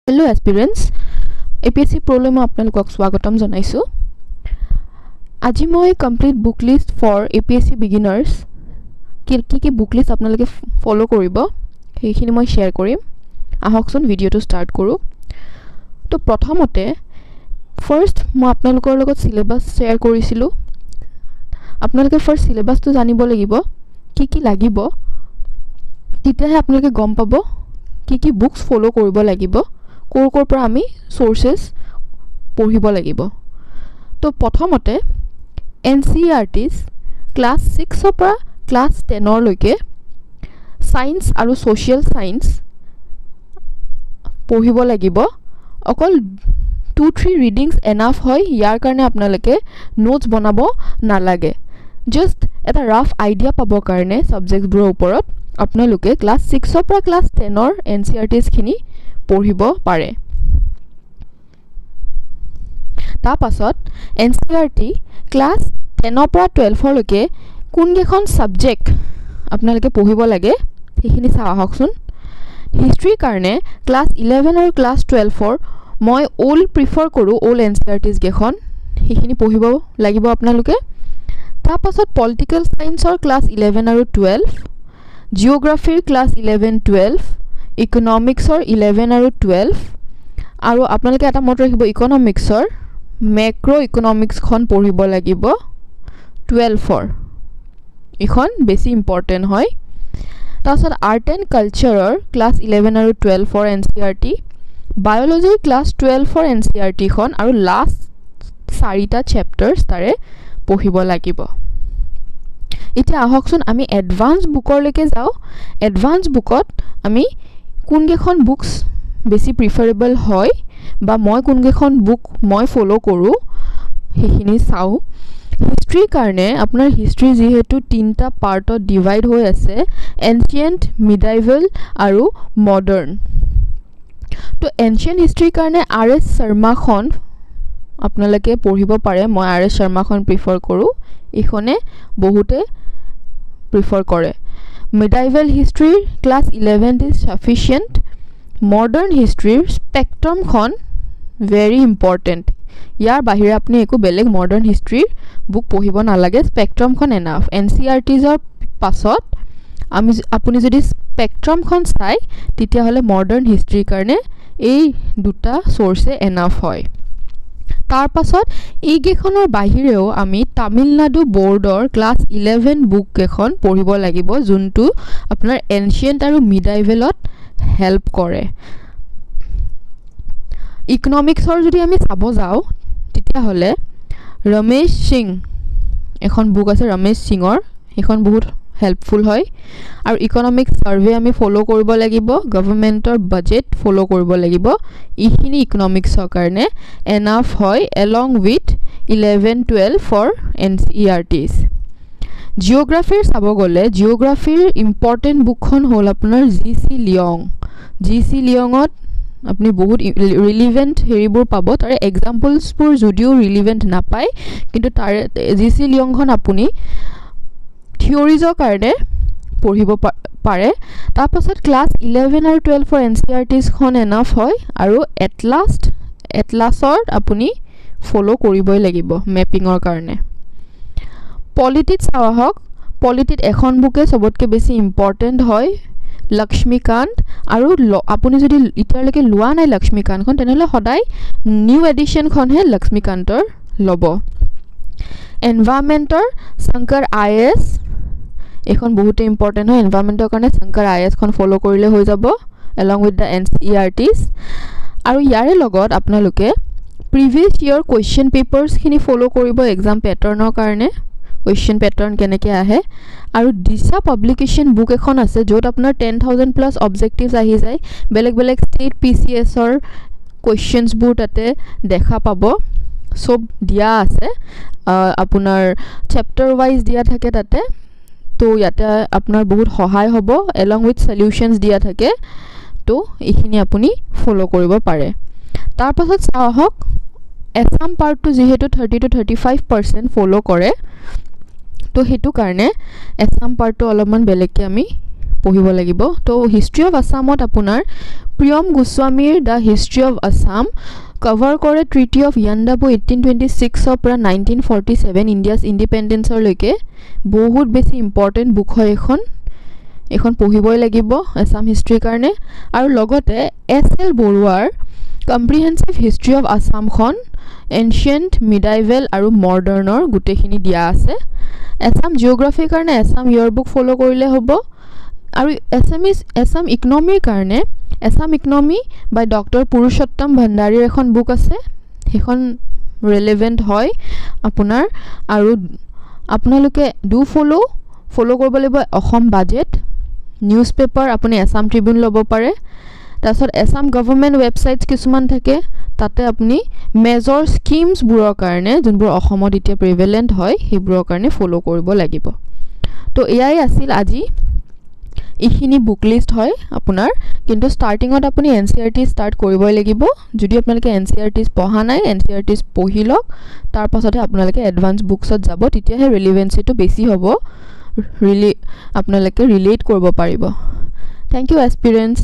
Hello aspirants, APSC Pro লৈ মই আপোনালোকক স্বাগতম জনাইছো। আজি মই complete book list for APSC beginners কি book list আপোনালোকে ফলো কৰিব সেইখিনি মই শেয়াৰ কৰিম। আহকচোন ভিডিওটো ষ্টাৰ্ট কৰো। তো প্ৰথমতে ফাৰ্স্ট মই আপোনালোকৰ লগত সিলেবাস শেয়াৰ কৰিছিলো। আপোনালোকে ফাৰ্স্ট সিলেবাসটো জানিব লাগিব কি লাগিব তেতিয়াহে আপোনালোকে গম পাব কি বুকস ফলো কৰিব লাগিব। কোৰ পৰা আমি সোৰ্সেস পঢ়িব লাগিব। তো প্ৰথমতে NCERTs ক্লাস 6 পৰা ক্লাস 10 লৈকে সায়েন্স আৰু সোশ্যাল সায়েন্স পঢ়িব লাগিব। অকল 2-3 ৰিডিংস এনাফ হয়। ইয়াৰ কাৰণে আপোনালোকে নোটস বনাব নালাগে। জাস্ট এটা ৰাফ আইডিয়া পাব কাৰণে সাবজেক্টবোৰৰ ওপৰত আপোনালোকে ক্লাস 6 পৰা ক্লাস 10 NCERTs খিনি পঢ়িব পাৰে। তাৰ পাছত NCERT ক্লাস 10 পৰা 12 লৈকে কোনকেখন সাবজেক্ট আপোনালোকে পঢ়িব লাগে সেইখিনি চাওকচোন। হিষ্ট্ৰী কাৰণে ক্লাস 11 আৰু ক্লাস 12 মই ওল্ড প্ৰিফাৰ কৰো। ওল্ড NCERTs কেখন সেইখিনি পঢ়িব লাগিব আপোনালোকে। তাৰ পাছত পলিটিক্যাল সায়েন্সৰ ক্লাস 11 আৰু 12, জিওগ্ৰাফিৰ ক্লাস 11-12, ইকোনমিক্সৰ 11 আৰু 12 আৰু আপোনালোকে এটা মত ৰাখিব ইকোনমিক্সৰ মেক্ৰো ইকোনমিক্স খন পঢ়িব লাগিব 12 ইখন বেছি ইম্পৰ্টেন্ট হয়। তাৰছত আৰ্ট এণ্ড কালচাৰৰ ক্লাস 11 আৰু 12 NCERT, বায়োলজিৰ ক্লাস 12 NCERT খন আৰু লাষ্ট 4টা চেপ্টাৰস তাৰে পঢ়িব লাগিব। এতিয়া আহকচোন আমি এডভান্স বুকৰ লৈকে যাও। এডভান্স বুকত আমি কোনকেখন বুকস বেছি প্ৰিফাৰেবল হয় বা মই কোনকেখন বুক মই ফলো কৰো সেইখিনি চাও। হিষ্ট্ৰীৰ কাৰণে আপোনাৰ হিষ্ট্ৰী যেহেতু 3টা পাৰ্টত ডিভাইড হৈ আছে, এনশিয়েন্ট, মিডাইভেল আৰু মডাৰ্ন। তো এনশিয়েন্ট হিষ্ট্ৰীৰ কাৰণে RS শৰ্মাখন আপোনালোকে পঢ়িব পাৰে। মই RS শৰ্মাখন প্ৰিফাৰ কৰো। ইখনে বহুতে প্ৰিফাৰ কৰে। মিডাইভেল হিষ্ট্ৰীৰ ক্লাস 11 ইজ সাফিচিয়েন্ট। মডাৰ্ন হিষ্ট্ৰীৰ স্পেক্ট্ৰাম খন ভেৰি ইম্পৰ্টেন্ট। ইয়াৰ বাহিৰে আপুনি একো বেলেগ মডাৰ্ন হিষ্ট্ৰীৰ বুক পঢ়িব নালাগে। স্পেক্ট্ৰাম খন এনাফ। NCERTsৰ পাছত আপুনি যদি স্পেক্ট্ৰাম খন চাই তেতিয়া হলে মডাৰ্ন হিষ্ট্ৰীৰ কাৰণে এই দুটা সোৰ্সে এনাফ হয়। তাৰ পাছত এই কেখনৰ বাহিৰেও আমি তামিলনাডু বোৰ্ডৰ ক্লাস 11 বুক কেখন পঢ়িব লাগিব যোনটো আপোনাৰ এনশিয়েন্ট আৰু মিডাইভেলত হেল্প কৰে। ইকোনমিক্সৰ যদি আমি চাব যাও তেতিয়া হলে ৰমেশ সিং এখন বুক আছে ৰমেশ সিংৰ, এখন বহুত হেল্পফুল হয়। আৰু ইকোনমিক্স সাৰ্ভে আমি ফলো কৰিব লাগিব। গভৰ্নমেন্টৰ বাজেট ফলো কৰিব লাগিব। ইখিনি ইকোনমিক্সৰ কাৰণে এনাফ হয় along with 11-12 for NCERTs। জিওগ্ৰাফিৰ চাব গলে জিওগ্ৰাফিৰ ইম্পৰ্টেন্ট বুকখন হ'ল আপোনাৰ GC লিয়ঙত আপুনি বহুত ৰিলেভেন্ট হেৰিবোৰ পাব। তাৰে এক্সাম্পলছবোৰ যদিও ৰিলেভেন্ট নাপায় কিন্তু তাৰে GC লিয়ংখন আপুনি থিওৰিজৰ কাৰণে পঢ়িব পাৰে। তাৰ পাছত ক্লাস 11 আৰু 12 NCERTs খন এনাফ হয় আৰু এটলাছৰ আপুনি ফলো কৰিবই লাগিব মেপিংৰ কাৰণে। পলিটিত চাওক, পলিটিত এখন বুকে সবতকে বেছি ইম্পৰ্টেন্ট হয় লক্ষ্মীকান্ত। আৰু আপুনি যদি ইতিয়ালৈকে লোৱা নাই লক্ষ্মীকান্তখন তেনেহলে সদায় নিউ এডিশন খনহে লক্ষ্মীকান্তৰ লব। এনভায়ৰনমেন্টৰ শংকৰ IAS এখন বহুত ইম্পৰ্টেন্ট হয়। এনভায়ৰনমেন্টৰ কাৰণে শংকৰ IAS খন ফলো কৰিলে হৈ যাব along with the NCERTs। আৰু ইয়াৰে লগত আপোনালোকে প্ৰিভিয়াস ইয়াৰ কোৱেশ্চন পেপাৰস খিনি ফলো কৰিব এক্সাম পেটাৰ্নৰ কাৰণে। কোৱেশ্চন পেটাৰ্ন কেনেকৈ আহে আৰু দিশা পাব্লিকেশন বুক এখন আছে য'ত আপোনাৰ 10,000 প্লাস অবজেক্টিভস আহি যায়। বেলেগ বেলেগ ষ্টেট PCSৰ কোৱেশ্চনছবোৰ তাতে দেখা পাব। সব দিয়া আছে আপোনাৰ চেপ্টাৰ ওয়াইজ দিয়া থাকে তাতে। তো ইয়াতে আপোনাৰ বহুত সহায় হ'ব along with সলিউশনস দিয়া থাকে। তো এইখিনি আপুনি ফলো কৰিব পাৰে। তাৰ পাছত চাওক এছাম পাৰ্টটো যেহেতু 30-35% ফলো কৰে তো হেতু কাৰণে এছাম পাৰ্টটো অলপমান বেলেগকে আমি পঢ়িব লাগিব তো হিষ্ট্ৰী অফ আসামত আপোনাৰ প্ৰিয়ম গোস্বামীৰ the history of Assam cover কৰে ট্ৰিটি অফ ইয়াণ্ডাবু 1826 পৰা 1947 ইণ্ডিয়াছ ইণ্ডিপেণ্ডেন্সৰ লৈকে বহুত বেছি ইম্পৰ্টেণ্ট বুক হয় এখন পঢ়িবই লাগিব আসাম হিষ্ট্ৰীৰ কাৰণে আৰু লগতে এছ.এল. বৰুৱাৰ কম্প্ৰিহেনচিভ হিষ্ট্ৰী অফ আসামখন এনচিয়েণ্ট মিডাইভেল আৰু মডাৰ্ণৰ গোটেইখিনি দিয়া আছে আসাম জিঅ'গ্ৰাফিৰ কাৰণে আসাম ইয়ৰ বুক ফ'ল' কৰিলে হ'ব আৰু আসাম ইকনমিৰ কাৰণে আসাম ইকনমি বাই ডক্টৰ পুৰুষোত্তম ভণ্ডাৰীৰ এখন বুক আছে সেইখন ৰিলেভেণ্ট হয় আপোনাৰ আৰু আপোনালোকে ফ'ল' কৰিব লাগিব অসম বাজেট নিউজ পেপাৰ আপুনি আসাম ট্ৰিবিউন ল'ব পাৰে তাৰপিছত আসাম গভৰ্ণমেণ্ট ৱেবছাইটছ কিছুমান থাকে তাতে আপুনি মেজৰ স্কিমছবোৰৰ কাৰণে যোনবোৰ অসমত এতিয়া প্ৰিভেলেণ্ট হয় সেইবোৰৰ কাৰণে ফ'ল' কৰিব লাগিব তো এয়াই আছিল আজি এইখিনি বুক লিষ্ট হয় আপোনাৰ কিন্তু ষ্টাৰ্টিঙত আপুনি NCERT ষ্টাৰ্ট কৰিবই লাগিব যদি আপোনালোকে NCERT পঢ়া নাই NCERT পঢ়ি লওক তাৰ পাছতে আপোনালোকে এডভান্স বুকছত যাব তেতিয়াহে ৰিলেভেন্সিটো বেছি হ'ব আপোনালোকে ৰিলেট কৰিব পাৰিব থ্যাংক ইউ এস্পিৰেন্টছ